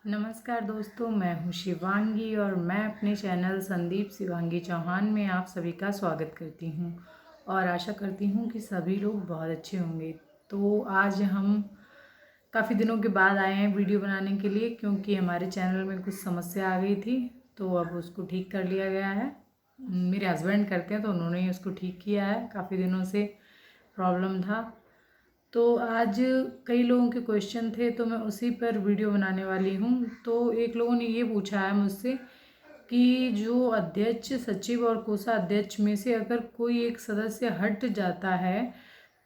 नमस्कार दोस्तों, मैं हूँ शिवांगी और मैं अपने चैनल संदीप शिवांगी चौहान में आप सभी का स्वागत करती हूँ और आशा करती हूँ कि सभी लोग बहुत अच्छे होंगे। तो आज हम काफ़ी दिनों के बाद आए हैं वीडियो बनाने के लिए, क्योंकि हमारे चैनल में कुछ समस्या आ गई थी, तो अब उसको ठीक कर लिया गया है। मेरे हस्बैंड करते हैं तो उन्होंने ही उसको ठीक किया है। काफ़ी दिनों से प्रॉब्लम था, तो आज कई लोगों के क्वेश्चन थे तो मैं उसी पर वीडियो बनाने वाली हूँ। तो एक लोगों ने ये पूछा है मुझसे कि जो अध्यक्ष, सचिव और कोषाध्यक्ष में से अगर कोई एक सदस्य हट जाता है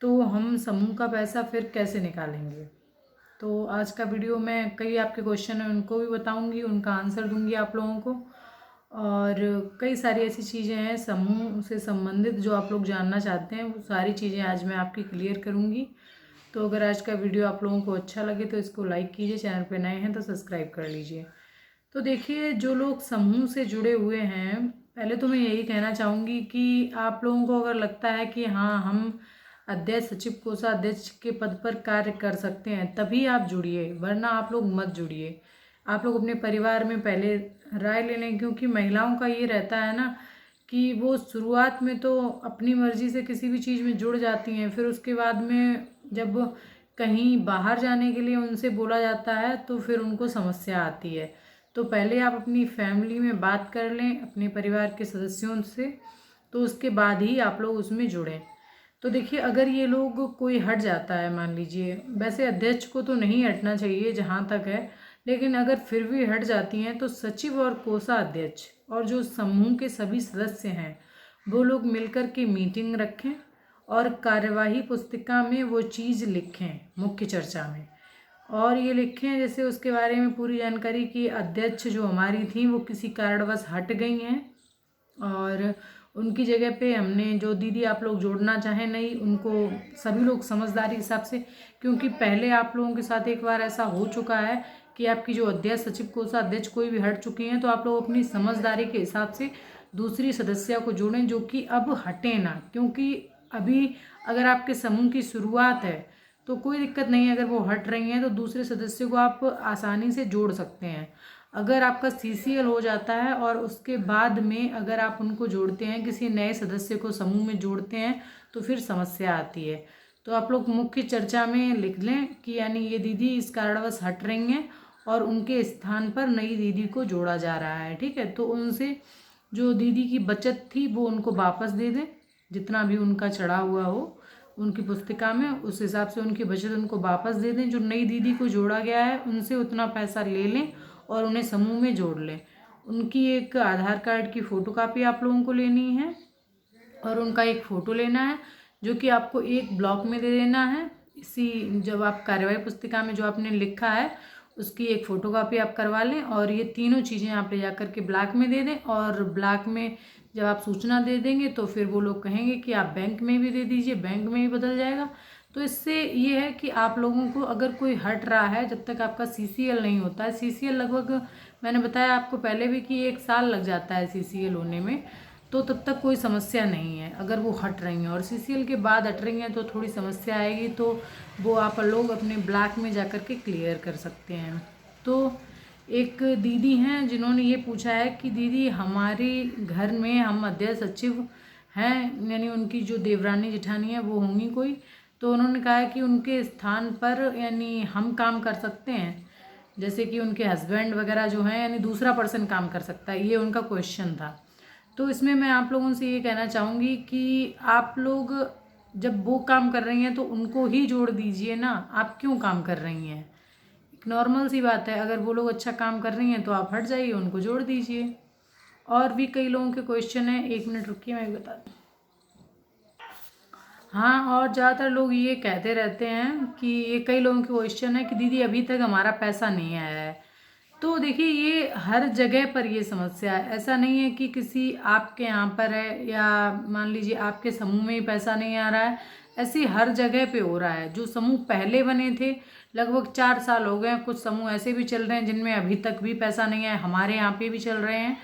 तो हम समूह का पैसा फिर कैसे निकालेंगे। तो आज का वीडियो में कई आपके क्वेश्चन हैं उनको भी बताऊंगी, उनका आंसर दूंगी आप लोगों को। और कई सारी ऐसी चीज़ें हैं समूह से संबंधित जो आप लोग जानना चाहते हैं, वो सारी चीज़ें आज मैं आपकी क्लियर करूंगी। तो अगर आज का वीडियो आप लोगों को अच्छा लगे तो इसको लाइक कीजिए, चैनल पे नए हैं तो सब्सक्राइब कर लीजिए। तो देखिए, जो लोग समूह से जुड़े हुए हैं, पहले तो मैं यही कहना चाहूँगी कि आप लोगों को अगर लगता है कि हाँ, हम अध्यक्ष, सचिव, कोषाध्यक्ष के पद पर कार्य कर सकते हैं, तभी आप जुड़िए, वरना आप लोग मत जुड़िए। आप लोग अपने परिवार में पहले राय ले लें, क्योंकि महिलाओं का ये रहता है ना कि वो शुरुआत में तो अपनी मर्जी से किसी भी चीज़ में जुड़ जाती हैं, फिर उसके बाद में जब कहीं बाहर जाने के लिए उनसे बोला जाता है तो फिर उनको समस्या आती है। तो पहले आप अपनी फैमिली में बात कर लें अपने परिवार के सदस्यों से, तो उसके बाद ही आप लोग उसमें जुड़ें। तो देखिए, अगर ये लोग कोई हट जाता है, मान लीजिए, वैसे अध्यक्ष को तो नहीं हटना चाहिए जहाँ तक है, लेकिन अगर फिर भी हट जाती हैं तो सचिव और कोषाध्यक्ष और जो समूह के सभी सदस्य हैं वो लोग मिलकर के मीटिंग रखें और कार्यवाही पुस्तिका में वो चीज़ लिखें मुख्य चर्चा में। और ये लिखें जैसे उसके बारे में पूरी जानकारी कि अध्यक्ष जो हमारी थी वो किसी कारणवश हट गई हैं और उनकी जगह पे हमने जो दीदी आप लोग जोड़ना चाहें, नहीं, उनको सभी लोग समझदारी हिसाब से, क्योंकि पहले आप लोगों के साथ एक बार ऐसा हो चुका है कि आपकी जो अध्यक्ष, सचिव, कोषाध्यक्ष कोई भी हट चुकी हैं, तो आप लोग अपनी समझदारी के हिसाब से दूसरी सदस्य को जोड़ें जो कि अब हटे ना। क्योंकि अभी अगर आपके समूह की शुरुआत है तो कोई दिक्कत नहीं है, अगर वो हट रही हैं तो दूसरे सदस्य को आप आसानी से जोड़ सकते हैं। अगर आपका सीसीएल हो जाता है और उसके बाद में अगर आप उनको जोड़ते हैं, किसी नए सदस्य को समूह में जोड़ते हैं, तो फिर समस्या आती है। तो आप लोग मुख्य चर्चा में लिख लें कि यानी ये दीदी इस कारणवश हट रही हैं और उनके स्थान पर नई दीदी को जोड़ा जा रहा है, ठीक है। तो उनसे जो दीदी की बचत थी वो उनको वापस दे दें, जितना भी उनका चढ़ा हुआ हो उनकी पुस्तिका में, उस हिसाब से उनकी बचत उनको वापस दे दें। जो नई दीदी को जोड़ा गया है उनसे उतना पैसा ले लें और उन्हें समूह में जोड़ लें। उनकी एक आधार कार्ड की फ़ोटोकॉपी आप लोगों को लेनी है और उनका एक फ़ोटो लेना है, जो कि आपको एक ब्लॉक में दे देना है। इसी जब आप कार्यवाही पुस्तिका में जो आपने लिखा है उसकी एक फ़ोटोकॉपी आप करवा लें और ये तीनों चीज़ें आप ले जाकर के ब्लॉक में दे दें। और ब्लॉक में जब आप सूचना दे देंगे तो फिर वो लोग कहेंगे कि आप बैंक में भी दे दीजिए, बैंक में ही बदल जाएगा। तो इससे ये है कि आप लोगों को अगर कोई हट रहा है, जब तक आपका सीसीएल नहीं होता है, सीसीएल लगभग मैंने बताया आपको पहले भी कि 1 साल लग जाता है सीसीएल होने में, तो तब तक कोई समस्या नहीं है अगर वो हट रही हैं। और सीसीएल के बाद हट रही हैं तो थोड़ी समस्या आएगी, तो वो आप लोग अपने ब्लॉक में जाकर के क्लियर कर सकते हैं। तो एक दीदी हैं जिन्होंने ये पूछा है कि दीदी हमारे घर में हम अध्यक्ष, सचिव हैं, यानी उनकी जो देवरानी जेठानी है वो होंगी कोई, तो उन्होंने कहा है कि उनके स्थान पर यानी हम काम कर सकते हैं, जैसे कि उनके हस्बैंड वगैरह जो हैं, यानी दूसरा पर्सन काम कर सकता है, ये उनका क्वेश्चन था। तो इसमें मैं आप लोगों से ये कहना चाहूँगी कि आप लोग जब वो काम कर रही हैं तो उनको ही जोड़ दीजिए ना, आप क्यों काम कर रही हैं। एक नॉर्मल सी बात है, अगर वो लोग अच्छा काम कर रही हैं तो आप हट जाइए, उनको जोड़ दीजिए। और भी कई लोगों के क्वेश्चन हैं, 1 मिनट रुकिए मैं बता दूँ। हाँ, और ज़्यादातर लोग ये कहते रहते हैं कि ये कई लोगों के क्वेश्चन है कि दीदी अभी तक हमारा पैसा नहीं आया है। तो देखिए, ये हर जगह पर ये समस्या है, ऐसा नहीं है कि किसी आपके यहाँ पर है या मान लीजिए आपके समूह में ही पैसा नहीं आ रहा है, ऐसे हर जगह पे हो रहा है। जो समूह पहले बने थे, लगभग 4 साल हो गए, कुछ समूह ऐसे भी चल रहे हैं जिनमें अभी तक भी पैसा नहीं आया, हमारे यहाँ पे भी चल रहे हैं।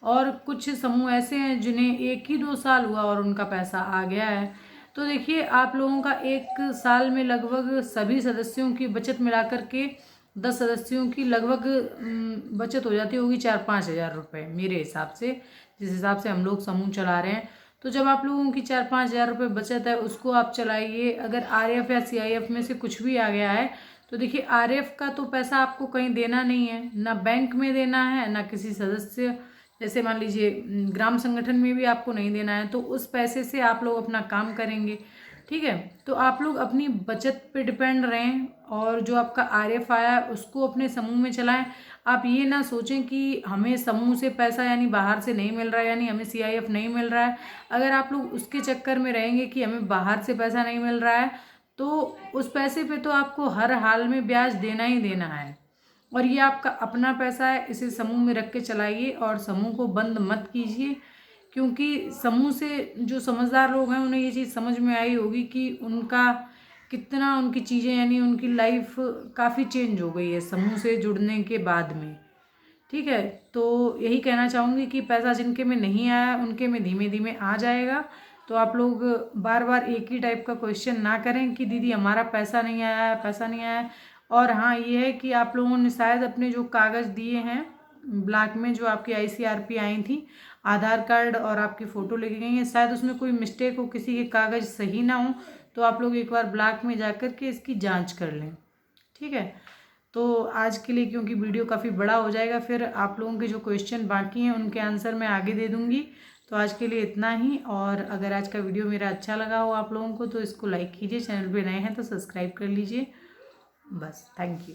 और कुछ समूह ऐसे हैं जिन्हें 1 ही 2 साल हुआ और उनका पैसा आ गया है। तो देखिए, आप लोगों का 1 साल में लगभग सभी सदस्यों की बचत मिलाकर के 10 सदस्यों की लगभग बचत हो जाती होगी 4-5 हज़ार रुपये मेरे हिसाब से, जिस हिसाब से हम लोग समूह चला रहे हैं। तो जब आप लोगों की 4-5 हज़ार रुपये बचत है, उसको आप चलाइए। अगर आरएफ या सीआईएफ में से कुछ भी आ गया है तो देखिए, आरएफ का तो पैसा आपको कहीं देना नहीं है, ना बैंक में देना है, ना किसी सदस्य, जैसे मान लीजिए ग्राम संगठन में भी आपको नहीं देना है। तो उस पैसे से आप लोग अपना काम करेंगे, ठीक है। तो आप लोग अपनी बचत पे डिपेंड रहें, और जो आपका आरएफ आया है उसको अपने समूह में चलाएं। आप ये ना सोचें कि हमें समूह से पैसा यानी बाहर से नहीं मिल रहा है, यानी हमें सीआईएफ नहीं मिल रहा है। अगर आप लोग उसके चक्कर में रहेंगे कि हमें बाहर से पैसा नहीं मिल रहा है, तो उस पैसे पे तो आपको हर हाल में ब्याज देना ही देना है। और ये आपका अपना पैसा है, इसे समूह में रख के चलाइए और समूह को बंद मत कीजिए। क्योंकि समूह से जो समझदार लोग हैं उन्हें ये चीज़ समझ में आई होगी कि उनका कितना, उनकी चीज़ें यानी उनकी लाइफ काफ़ी चेंज हो गई है समूह से जुड़ने के बाद में, ठीक है। तो यही कहना चाहूँगी कि पैसा जिनके में नहीं आया उनके में धीमे धीमे आ जाएगा। तो आप लोग बार बार एक ही टाइप का क्वेश्चन ना करें कि दीदी हमारा पैसा नहीं आया है, पैसा नहीं आया है। और हाँ, ये है कि आप लोगों ने शायद अपने जो कागज़ दिए हैं ब्लॉक में, जो आपकी आईसीआरपी आई थी, आधार कार्ड और आपकी फ़ोटो लेके गई हैं, शायद उसमें कोई मिस्टेक हो, किसी के कागज़ सही ना हो, तो आप लोग एक बार ब्लॉक में जाकर के इसकी जांच कर लें, ठीक है। तो आज के लिए, क्योंकि वीडियो काफ़ी बड़ा हो जाएगा, फिर आप लोगों के जो क्वेश्चन बाकी हैं उनके आंसर मैं आगे दे दूँगी। तो आज के लिए इतना ही। और अगर आज का वीडियो मेरा अच्छा लगा हो आप लोगों को तो इसको लाइक कीजिए, चैनल पे नए हैं तो सब्सक्राइब कर लीजिए। बस, थैंक यू।